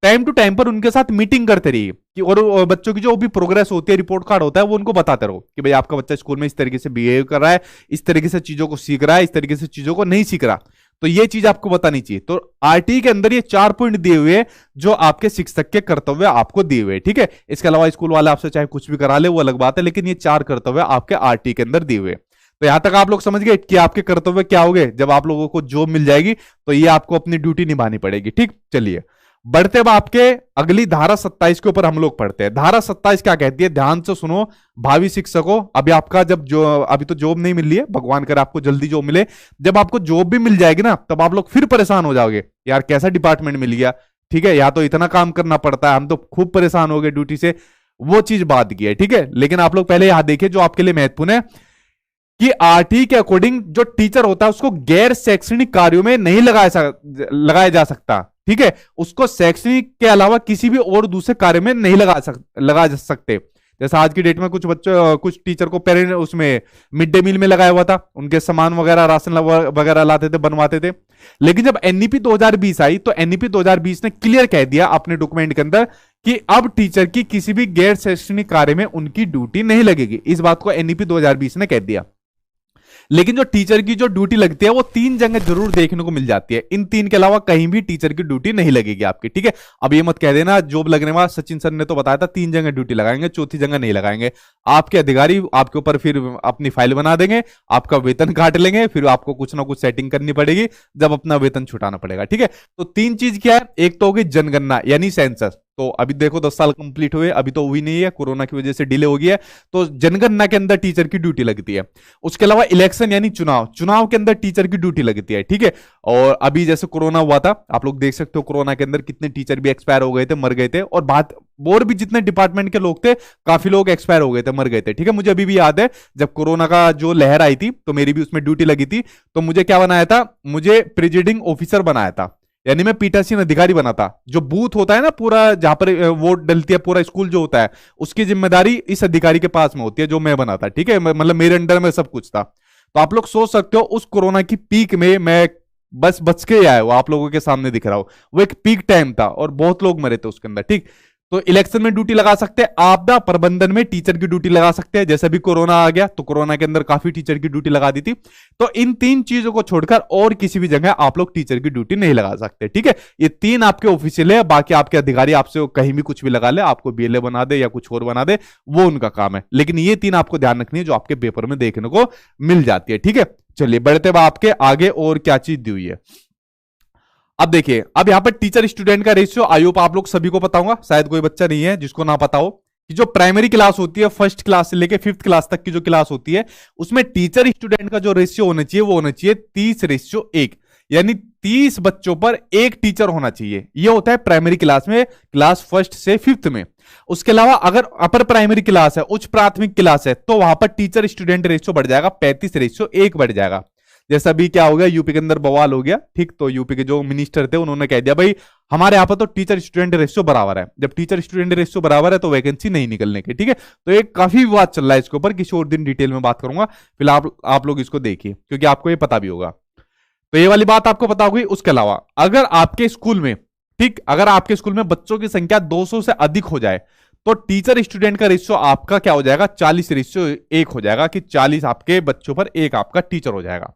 टाइम टू टाइम पर उनके साथ मीटिंग करते रहिए कि और बच्चों की जो भी प्रोग्रेस होती है, रिपोर्ट कार्ड होता है, वो उनको बताते रहो कि भाई आपका बच्चा स्कूल में इस तरीके से बिहेव कर रहा है, इस तरीके से चीजों को सीख रहा है, इस तरीके से चीजों को नहीं सीख रहा, तो ये चीज आपको बतानी चाहिए। तो आरटी के अंदर ये 4 पॉइंट दिए हुए जो आपके शिक्षक के कर्तव्य आपको दिए हुए, ठीक है। इसके अलावा स्कूल वाले आपसे चाहे कुछ भी करा ले वो अलग बात है, लेकिन ये 4 कर्तव्य आपके आरटी के अंदर दिए हुए। तो यहां तक आप लोग समझ गए कि आपके कर्तव्य क्या होंगे जब आप लोगों को जॉब मिल जाएगी, तो ये आपको अपनी ड्यूटी निभानी पड़ेगी। ठीक, चलिए बढ़ते अब आपके अगली धारा 27 के ऊपर हम लोग पढ़ते हैं। धारा 27 क्या कहती है, ध्यान से सुनो भावी शिक्षकों। अभी आपका अभी तो जॉब नहीं मिल रही है, भगवान करे आपको जल्दी जॉब मिले। जब आपको जॉब भी मिल जाएगी ना, तब आप लोग फिर परेशान हो जाओगे, यार कैसा डिपार्टमेंट मिल गया, ठीक है, या तो इतना काम करना पड़ता है, हम तो खूब परेशान हो गए ड्यूटी से, वो चीज बात की है, ठीक है। लेकिन आप लोग पहले यहां देखिए जो आपके लिए महत्वपूर्ण है कि आरटी के अकॉर्डिंग जो टीचर होता है उसको गैर शैक्षणिक कार्यों में नहीं लगाया जा सकता, ठीक है, उसको शैक्षणिक के अलावा किसी भी और दूसरे कार्य में नहीं लगा सकते। जैसे आज की डेट में कुछ बच्चों कुछ टीचर को पेरेंट उसमें मिड डे मील में लगाया हुआ था, उनके सामान वगैरह राशन वगैरह लाते थे, बनवाते थे। लेकिन जब एनईपी 2020 आई तो एनईपी 2020 ने क्लियर कह दिया अपने डॉक्यूमेंट के अंदर कि अब टीचर की किसी भी गैर शैक्षणिक कार्य में उनकी ड्यूटी नहीं लगेगी। इस बात को एनईपी 2020 ने कह दिया। लेकिन जो टीचर की जो ड्यूटी लगती है वो 3 जगह जरूर देखने को मिल जाती है, इन 3 के अलावा कहीं भी टीचर की ड्यूटी नहीं लगेगी आपकी, ठीक है। अब ये मत कह देना जॉब लगने वाला सचिन सर ने तो बताया था 3 जगह ड्यूटी लगाएंगे, चौथी जगह नहीं लगाएंगे। आपके अधिकारी आपके ऊपर फिर अपनी फाइल बना देंगे, आपका वेतन काट लेंगे, फिर आपको कुछ ना कुछ सेटिंग करनी पड़ेगी, जब अपना वेतन छुटाना पड़ेगा, ठीक है। तो 3 चीज क्या है, एक तो होगी जनगणना यानी सेंसस। तो अभी देखो 10 साल कंप्लीट हुए, अभी तो हुई नहीं है, कोरोना की वजह से डिले हो गया है, तो जनगणना के अंदर टीचर की ड्यूटी लगती है। उसके अलावा इलेक्शन यानी चुनाव के अंदर टीचर की ड्यूटी लगती है, ठीक है। और अभी जैसे कोरोना हुआ था, आप लोग देख सकते हो कोरोना के अंदर कितने टीचर भी एक्सपायर हो गए थे, मर गए थे, और बात और भी जितने डिपार्टमेंट के लोग थे काफी लोग एक्सपायर हो गए थे, मर गए थे, ठीक है। मुझे अभी भी याद है जब कोरोना का जो लहर आई थी तो मेरी भी उसमें ड्यूटी लगी थी, तो मुझे क्या बनाया था, मुझे प्रिजाइडिंग ऑफिसर बनाया था, यानी मैं पीठासीन अधिकारी बना था। जो बूथ होता है ना पूरा, जहां पर वोट डलती है, पूरा स्कूल जो होता है, उसकी जिम्मेदारी इस अधिकारी के पास में होती है, जो मैं बना था, ठीक है। मतलब मेरे अंडर में सब कुछ था। तो आप लोग सोच सकते हो उस कोरोना की पीक में मैं बस बच के आया हूं, आप लोगों के सामने दिख रहा हूं, वो एक पीक टाइम था और बहुत लोग मरे थे उसके अंदर, ठीक। तो इलेक्शन में ड्यूटी लगा सकते हैं, आपदा प्रबंधन में टीचर की ड्यूटी लगा सकते हैं, जैसे भी कोरोना आ गया तो कोरोना के अंदर काफी टीचर की ड्यूटी लगा दी थी। तो इन 3 चीजों को छोड़कर और किसी भी जगह आप लोग टीचर की ड्यूटी नहीं लगा सकते, ठीक है। ये 3 आपके ऑफिशियल है, बाकी आपके अधिकारी आपसे कहीं भी कुछ भी लगा ले, आपको बीएलए बना दे या कुछ और बना दे, वो उनका काम है। लेकिन ये 3 आपको ध्यान रखनी है जो आपके पेपर में देखने को मिल जाती है, ठीक है। चलिए बढ़ते हुए आपके आगे और क्या चीज दी हुई है। अब देखिए, अब यहां पर टीचर स्टूडेंट का रेशियो आई होप आप लोग सभी को पता होगा, शायद कोई बच्चा नहीं है जिसको ना पता हो कि जो प्राइमरी क्लास होती है, फर्स्ट क्लास से लेके 5th क्लास तक की जो क्लास होती है, उसमें टीचर स्टूडेंट का जो रेशियो होना चाहिए वो होना चाहिए 30:1, यानी 30 बच्चों पर एक टीचर होना चाहिए। ये होता है प्राइमरी क्लास में, क्लास 1st से 5th में। उसके अलावा अगर अपर प्राइमरी क्लास है, उच्च प्राथमिक क्लास है, तो वहां पर टीचर स्टूडेंट रेशियो बढ़ जाएगा, 35:1 बढ़ जाएगा। जैसा अभी क्या हो गया, यूपी के अंदर बवाल हो गया, ठीक। तो यूपी के जो मिनिस्टर थे उन्होंने कह दिया भाई हमारे यहाँ पर तो टीचर स्टूडेंट रेशियो बराबर है, जब टीचर स्टूडेंट रेशियो बराबर है तो वैकेंसी नहीं निकलने की, ठीक है। तो एक काफी विवाद चल रहा है इसके ऊपर, किसी और दिन डिटेल में बात करूंगा, फिलहाल आप लोग इसको देखिए क्योंकि आपको ये पता भी होगा। तो ये वाली बात आपको पता होगी। उसके अलावा अगर आपके स्कूल में, ठीक, अगर आपके स्कूल में बच्चों की संख्या 200 से अधिक हो जाए तो टीचर स्टूडेंट का रेशियो आपका क्या हो जाएगा, 40:1 हो जाएगा, कि 40 आपके बच्चों पर एक आपका टीचर हो जाएगा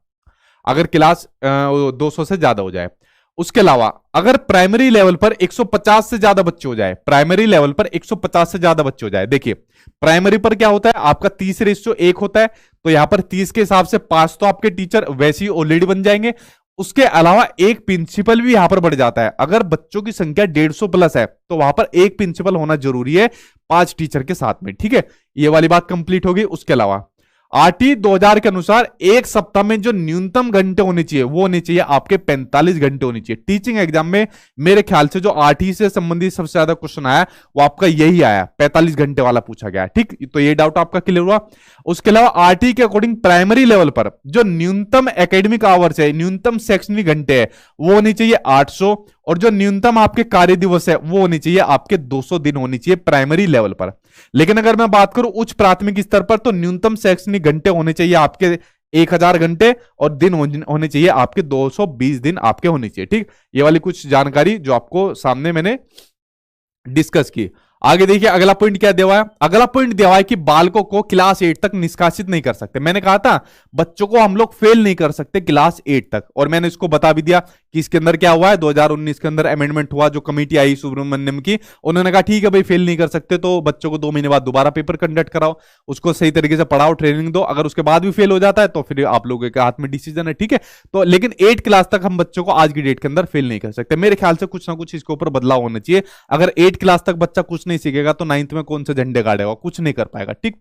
अगर क्लास 200 से ज्यादा हो जाए। उसके अलावा अगर प्राइमरी लेवल पर 150 से ज्यादा बच्चे हो जाए, प्राइमरी लेवल पर 150 से ज्यादा बच्चे हो जाए, देखिए प्राइमरी पर क्या होता है आपका 30:1 होता है, तो यहां पर 30 के हिसाब से 5 तो आपके टीचर वैसे ही ऑलरेडी बन जाएंगे। उसके अलावा एक प्रिंसिपल भी यहां पर बढ़ जाता है। अगर बच्चों की संख्या 150 प्लस है तो वहां पर एक प्रिंसिपल होना जरूरी है 5 टीचर के साथ में, ठीक है। ये वाली बात कंप्लीट होगी। उसके अलावा आरटी 2000 के अनुसार एक सप्ताह में जो न्यूनतम घंटे होने चाहिए वो होने चाहिए आपके 45 घंटे होनी चाहिए। टीचिंग एग्जाम में मेरे ख्याल से जो आरटी से संबंधित सबसे ज्यादा क्वेश्चन आया वो आपका यही आया, 45 घंटे वाला पूछा गया, ठीक। तो ये डाउट आपका क्लियर हुआ। उसके अलावा आरटी के अकॉर्डिंग प्राइमरी लेवल पर जो न्यूनतम एकेडमिक आवर्स है, न्यूनतम शैक्षणिक घंटे है, वो होनी चाहिए 800, और जो न्यूनतम आपके कार्य दिवस है वो होनी चाहिए आपके 200 दिन होनी चाहिए प्राइमरी लेवल पर। लेकिन अगर मैं बात करूं उच्च प्राथमिक स्तर पर तो न्यूनतम शैक्षणिक घंटे होने चाहिए आपके 1000 घंटे, और दिन होने चाहिए आपके 220 दिन आपके होने चाहिए, ठीक। ये वाली कुछ जानकारी जो आपको सामने मैंने डिस्कस की। आगे देखिए अगला पॉइंट क्या दिया हुआ है। अगला पॉइंट दिया हुआ है कि बालकों को क्लास 8 तक निष्कासित नहीं कर सकते। मैंने कहा था बच्चों को हम लोग फेल नहीं कर सकते क्लास 8 तक, और मैंने इसको बता भी दिया कि इसके अंदर क्या हुआ है, 2019 के अंदर अमेंडमेंट हुआ, जो कमेटी आई सुब्रमण्यम की, उन्होंने कहा ठीक है भाई फेल नहीं कर सकते तो बच्चों को 2 महीने बाद दोबारा पेपर कंडक्ट कराओ, उसको सही तरीके से पढ़ाओ, ट्रेनिंग दो, अगर उसके बाद भी फेल हो जाता है तो फिर आप लोगों के हाथ में डिसीजन है, ठीक है। तो लेकिन 8 क्लास तक हम बच्चों को आज की डेट के अंदर फेल नहीं कर सकते। मेरे ख्याल से कुछ ना कुछ इसके ऊपर बदलाव होना चाहिए। अगर 8 क्लास तक बच्चा कुछ नहीं सीखेगा तो 9th में कौन से झंडे गाड़ेगा, कुछ नहीं कर पाएगा, ठीक।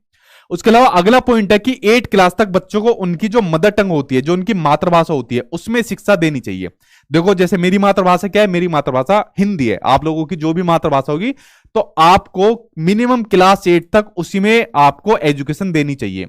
उसके अलावा अगला पॉइंट है कि 8 क्लास तक बच्चों को उनकी जो मदर टंग होती है, जो उनकी मातृभाषा होती है, उसमें शिक्षा देनी चाहिए। देखो जैसे मेरी मातृभाषा क्या है, मेरी मातृभाषा हिंदी है, आप लोगों की जो भी मातृभाषा होगी, तो आपको मिनिमम क्लास 8 तक उसी में आपको एजुकेशन देनी चाहिए।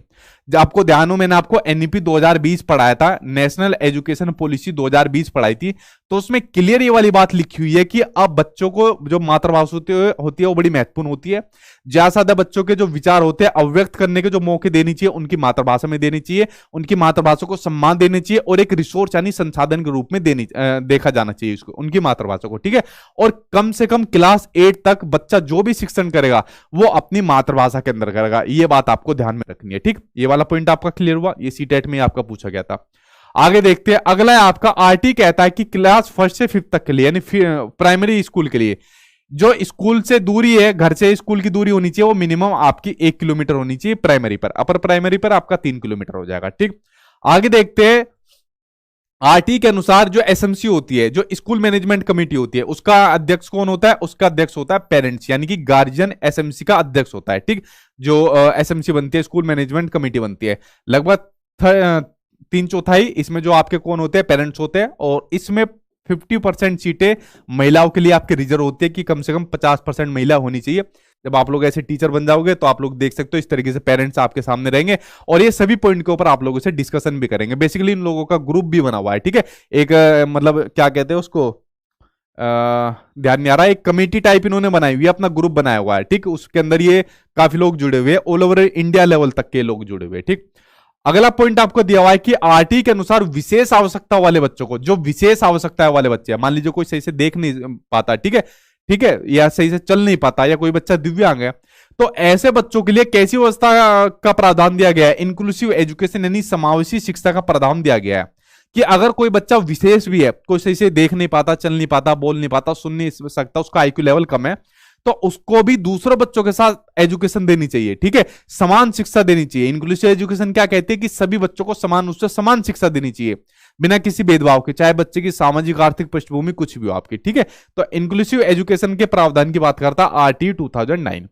जब आपको ध्यान हो, मैंने आपको एनईपी 2020 पढ़ाया था, नेशनल एजुकेशन पॉलिसी 2020 पढ़ाई थी, तो उसमें क्लियर ये वाली बात लिखी हुई है कि अब बच्चों को जो मातृभाषा होती है वो बड़ी महत्वपूर्ण होती है। ज्यादा से ज्यादा बच्चों के जो विचार होते हैं अव्यक्त करने के जो मौके देनी चाहिए उनकी मातृभाषा में देनी चाहिए, उनकी मातृभाषा को सम्मान देनी चाहिए और एक रिसोर्स यानी संसाधन के रूप में देखा जाना चाहिए उसको, उनकी मातृभाषा को, ठीक है। और कम से कम क्लास 8 तक बच्चा जो भी शिक्षण करेगा वो अपनी मातृभाषा के अंदर करेगा, ये बात आपको ध्यान में रखनी है, ठीक। ये वाला पॉइंट आपका क्लियर हुआ, ये सीटेट में आपका पूछा गया था। आगे देखते हैं, अगला है आपका आरटी कहता है कि क्लास फर्स्ट से फिफ्थ तक के लिए यानी प्राइमरी स्कूल के लिए जो स्कूल से दूरी है, घर से स्कूल की दूरी होनी चाहिए वो मिनिमम आपकी 1 किलोमीटर होनी चाहिए प्राइमरी पर, अपर प्राइमरी पर आपका 3 किलोमीटर हो जाएगा, ठीक। आगे देखते हैं, आरटी के अनुसार जो एसएमसी होती है, जो स्कूल मैनेजमेंट कमेटी होती है, उसका अध्यक्ष कौन होता है? उसका अध्यक्ष होता है पेरेंट्स यानी कि गार्जियन एसएमसी का अध्यक्ष होता है, ठीक। जो एसएमसी बनती है, स्कूल मैनेजमेंट कमेटी बनती है, लगभग 3/4 इसमें जो आपके कौन होते हैं? पेरेंट्स होते हैं। और इसमें 50% सीटें महिलाओं के लिए आपके रिजर्व होती है कि कम से कम 50% महिला होनी चाहिए। जब आप लोग ऐसे टीचर बन जाओगे तो आप लोग देख सकते हो इस तरीके से पेरेंट्स आपके सामने रहेंगे और ये सभी पॉइंट के ऊपर आप लोगों से डिस्कशन भी करेंगे। बेसिकली इन लोगों का ग्रुप भी बना हुआ है, ठीक है। एक मतलब क्या कहते हैं उसको, ध्यान नहीं आ रहा, एक कमेटी टाइप इन्होंने बनाई हुई है, अपना ग्रुप बनाया हुआ है, ठीक। उसके अंदर ये काफी लोग जुड़े हुए हैं, ऑल ओवर इंडिया लेवल तक के लोग जुड़े हुए हैं, ठीक। अगला पॉइंट आपको दिया हुआ है कि आरटी के अनुसार विशेष आवश्यकता वाले बच्चों को, जो विशेष आवश्यकता वाले बच्चे हैं, मान लीजिए कोई सही से देख नहीं पाता, ठीक है, ठीक है, या सही से चल नहीं पाता, या कोई बच्चा दिव्यांग है, तो ऐसे बच्चों के लिए कैसी व्यवस्था का प्रावधान दिया गया है? इंक्लूसिव एजुकेशन यानी समावेशी शिक्षा का प्रावधान दिया गया है कि अगर कोई बच्चा विशेष भी है, कोई सही से देख नहीं पाता, चल नहीं पाता, बोल नहीं पाता, सुन नहीं सकता, उसका आईक्यू लेवल कम है, तो उसको भी दूसरे बच्चों के साथ एजुकेशन देनी चाहिए, ठीक है, समान शिक्षा देनी चाहिए। इंक्लूसिव एजुकेशन क्या कहते हैं कि सभी बच्चों को समान रूप से समान शिक्षा देनी चाहिए बिना किसी भेदभाव के, चाहे बच्चे की सामाजिक आर्थिक पृष्ठभूमि कुछ भी हो आपकी, ठीक है। तो इंक्लूसिव एजुकेशन के प्रावधान की बात करता है आरटी 2009।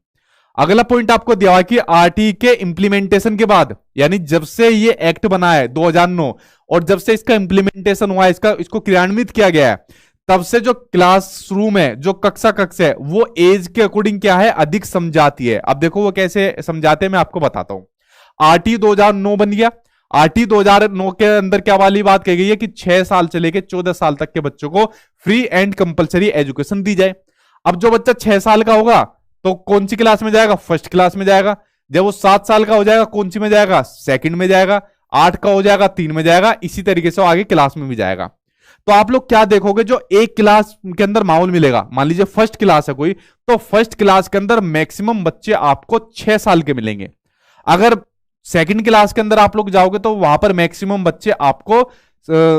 अगला पॉइंट आपको दिया हुआ कि आरटी के इंप्लीमेंटेशन के बाद, यानी जब से ये एक्ट बना है 2009 और जब से इसका इंप्लीमेंटेशन हुआ है, इसको क्रियान्वित किया गया है, तब से जो क्लासरूम है, जो कक्षा कक्ष है, वो एज के अकॉर्डिंग क्या है? अधिक समझाती है। अब देखो वो कैसे समझाते हैं, मैं आपको बताता हूं। आरटी 2009 बन गया, आरटी 2009 के अंदर क्या वाली बात कही गई है कि 6 साल से लेकर 14 साल तक के बच्चों को फ्री एंड कंपलसरी एजुकेशन दी जाए। अब जो बच्चा 6 साल का होगा तो कौन सी क्लास में जाएगा? फर्स्ट क्लास में जाएगा। जब वो 7 साल का हो जाएगा कौन सी में जाएगा? सेकंड में जाएगा। 8 का हो जाएगा 3 में जाएगा। इसी तरीके से आगे क्लास में भी जाएगा। तो आप लोग क्या देखोगे, जो एक क्लास के अंदर माहौल मिलेगा, मान लीजिए फर्स्ट क्लास है कोई, तो फर्स्ट क्लास के अंदर मैक्सिमम बच्चे आपको 6 साल के मिलेंगे। अगर सेकंड क्लास के अंदर आप लोग जाओगे तो वहां पर मैक्सिमम बच्चे आपको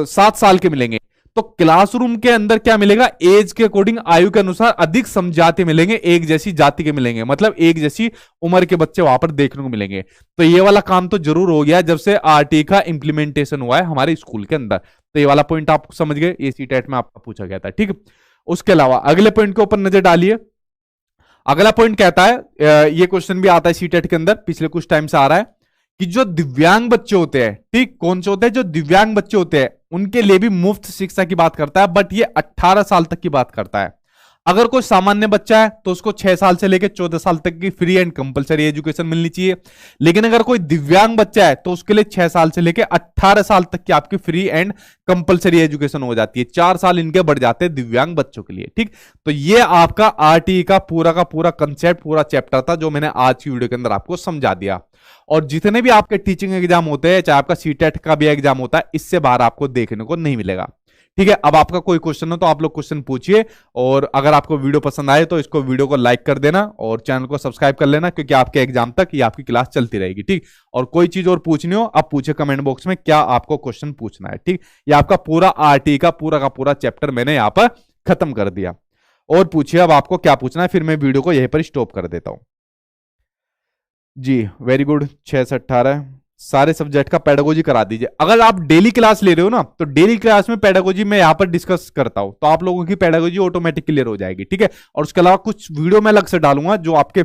7 साल के मिलेंगे। तो क्लासरूम के अंदर क्या मिलेगा? एज के अकॉर्डिंग, आयु के अनुसार अधिक समझाते मिलेंगे, एक जैसी जाति के मिलेंगे, मतलब एक जैसी उम्र के बच्चे वहां पर देखने को मिलेंगे। तो ये वाला काम तो जरूर हो गया जब से आरटी का इंप्लीमेंटेशन हुआ है हमारे स्कूल के अंदर। तो ये वाला पॉइंट आप समझ गए, ये सीटेट में आपका पूछा गया था, ठीक। उसके अलावा अगले पॉइंट के ऊपर नजर डालिए। अगला पॉइंट कहता है, ये क्वेश्चन भी आता है सीटेट के अंदर, पिछले कुछ टाइम से आ रहा है, कि जो दिव्यांग बच्चे होते हैं, ठीक, कौन से होते हैं? जो दिव्यांग बच्चे होते हैं उनके लिए भी मुफ्त शिक्षा की बात करता है, बट ये 18 साल तक की बात करता है। अगर कोई सामान्य बच्चा है तो उसको 6 साल से लेकर 14 साल तक की फ्री एंड कंपलसरी एजुकेशन मिलनी चाहिए। लेकिन अगर कोई दिव्यांग बच्चा है तो उसके लिए 6 साल से लेकर 18 साल तक की आपकी फ्री एंड कंपलसरी एजुकेशन हो जाती है। 4 साल इनके बढ़ जाते हैं दिव्यांग बच्चों के लिए, ठीक। तो ये आपका आरटी का पूरा कंसेप्ट, पूरा चैप्टर था जो मैंने आज की वीडियो के अंदर आपको समझा दिया। और जितने भी आपके टीचिंग एग्जाम होते हैं, चाहे आपका सीटेट का भी एग्जाम होता है, इससे बाहर आपको देखने को नहीं मिलेगा, ठीक है। अब आपका कोई क्वेश्चन हो तो आप लोग क्वेश्चन पूछिए, और अगर आपको वीडियो पसंद आए तो इसको वीडियो को लाइक कर देना और चैनल को सब्सक्राइब कर लेना, क्योंकि आपके एग्जाम तक ये आपकी क्लास चलती रहेगी, ठीक। और कोई चीज और पूछनी हो आप पूछे कमेंट बॉक्स में, क्या आपको क्वेश्चन पूछना है, ठीक। ये आपका पूरा आरटी का पूरा चैप्टर मैंने यहाँ पर खत्म कर दिया। और पूछिए अब आपको क्या पूछना है, फिर मैं वीडियो को यहीं पर स्टॉप कर देता हूं। जी वेरी गुड, 6 से 18 सारे सब्जेक्ट का पेडागोजी करा दीजिए। अगर आप डेली क्लास ले रहे हो ना, तो डेली क्लास में पेडागोजी मैं यहां पर डिस्कस करता हूं, तो आप लोगों की पेडागोजी ऑटोमेटिक क्लियर हो जाएगी, ठीक है। और उसके अलावा कुछ वीडियो मैं अलग से डालूंगा जो आपके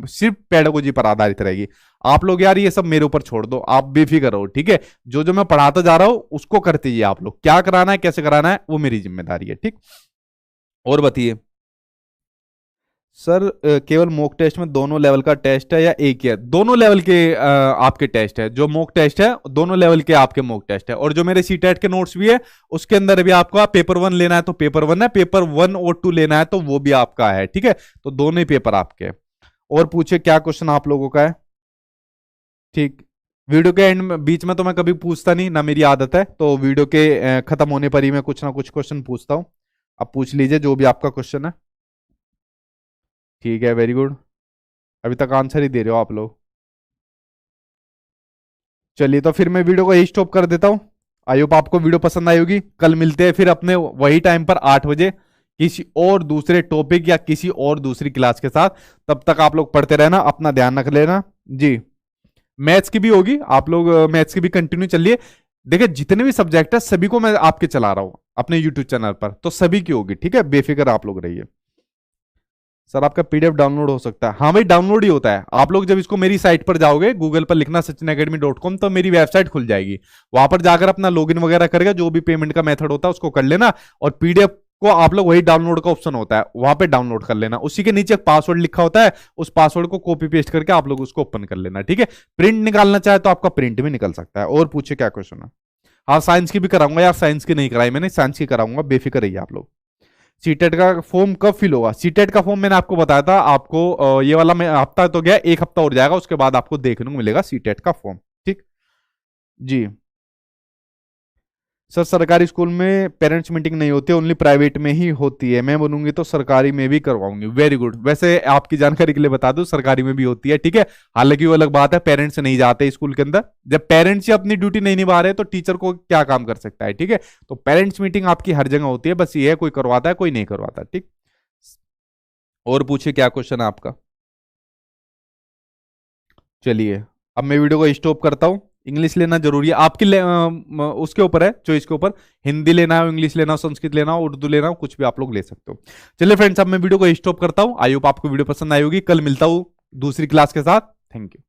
सिर्फ पेडागोजी पर आधारित रहेगी। आप लोग यार ये सब मेरे ऊपर छोड़ दो, आप बेफिक्र रहो, ठीक है। जो मैं पढ़ाता जा रहा हूं उसको करते ही आप लोग, क्या कराना है कैसे कराना है वो मेरी जिम्मेदारी है, ठीक। और बताइए सर केवल मॉक टेस्ट में दोनों लेवल का टेस्ट है या एक ही है? दोनों लेवल के आपके टेस्ट है। जो मॉक टेस्ट है दोनों लेवल के आपके मॉक टेस्ट है। और जो मेरे सीटेट के नोट्स भी है उसके अंदर भी आपका पेपर 1 लेना है तो पेपर 1 है, पेपर 1 और 2 लेना है तो वो भी आपका है। ठीक है, तो दोनों ही पेपर आपके हैं। और पूछे क्या क्वेश्चन आप लोगों का है? ठीक, वीडियो के एंड में बीच में तो मैं कभी पूछता नहीं, ना मेरी आदत है, तो वीडियो के खत्म होने पर ही मैं कुछ ना कुछ क्वेश्चन पूछता हूं। आप पूछ लीजिए जो भी आपका क्वेश्चन है। ठीक है, वेरी गुड। अभी तक आंसर ही दे रहे हो आप लोग। चलिए तो फिर मैं वीडियो को यही स्टॉप कर देता हूँ। आई होप आपको वीडियो पसंद आई होगी। कल मिलते हैं फिर अपने वही टाइम पर 8 बजे किसी और दूसरे टॉपिक या किसी और दूसरी क्लास के साथ। तब तक आप लोग पढ़ते रहना, अपना ध्यान रख लेना जी। मैथ्स की भी होगी, आप लोग मैथ्स की भी कंटिन्यू चलिए। देखिए जितने भी सब्जेक्ट है सभी को मैं आपके चला रहा हूं अपने यूट्यूब चैनल पर, तो सभी की होगी। ठीक है, बेफिक्र आप लोग रहिए। सर आपका पीडीएफ डाउनलोड हो सकता है? हाँ भाई, डाउनलोड ही होता है। आप लोग जब इसको मेरी साइट पर जाओगे, गूगल पर लिखना sachinacademy.com, तो मेरी वेबसाइट खुल जाएगी। वहां पर जाकर अपना लॉगिन वगैरह करेगा, जो भी पेमेंट का मेथड होता है उसको कर लेना। और पीडीएफ को आप लोग वही डाउनलोड का ऑप्शन होता है वहां पे डाउनलोड कर लेना। उसी के नीचे एक पासवर्ड लिखा होता है, उस पासवर्ड को कॉपी पेस्ट करके आप लोग उसको ओपन कर लेना। ठीक है, प्रिंट निकालना चाहे तो आपका प्रिंट भी निकल सकता है। और पूछे क्या क्वेश्चन है? हाँ, साइंस की भी कराऊंगा यार, साइंस की नहीं कराई मैंने, साइंस की कराऊंगा, बेफिक्र रहिए आप लोग। सीटेट का फॉर्म कब फिल होगा? सीटेट का फॉर्म मैंने आपको बताया था, आपको ये वाला मैं हफ्ता तो गया, एक हफ्ता और जाएगा, उसके बाद आपको देखने को मिलेगा सीटेट का फॉर्म। ठीक जी। सर सरकारी स्कूल में पेरेंट्स मीटिंग नहीं होती, ओनली प्राइवेट में ही होती है। मैं बनूंगी तो सरकारी में भी करवाऊंगी। Very good. वैसे आपकी जानकारी के लिए बता दूं, सरकारी में भी होती है। ठीक है, हालांकि वो अलग बात है, पेरेंट्स नहीं जाते स्कूल के अंदर। जब पेरेंट्स ही अपनी ड्यूटी नहीं निभा रहे तो टीचर को क्या काम कर सकता है? ठीक है, तो पेरेंट्स मीटिंग आपकी हर जगह होती है, बस ये है कोई करवाता है कोई नहीं करवाता। ठीक, और पूछिए क्या क्वेश्चन है आपका? चलिए अब मैं वीडियो को स्टॉप करता हूं। इंग्लिश लेना जरूरी है आपकी उसके ऊपर है, चॉइस के ऊपर। हिंदी लेना हो, इंग्लिश लेना हो, संस्कृत लेना हो, उर्दू लेना हो, कुछ भी आप लोग ले सकते हो। चलिए फ्रेंड्स, अब मैं वीडियो को स्टॉप करता हूं। आई होप आपको वीडियो पसंद आई होगी। कल मिलता हूं दूसरी क्लास के साथ। Thank you.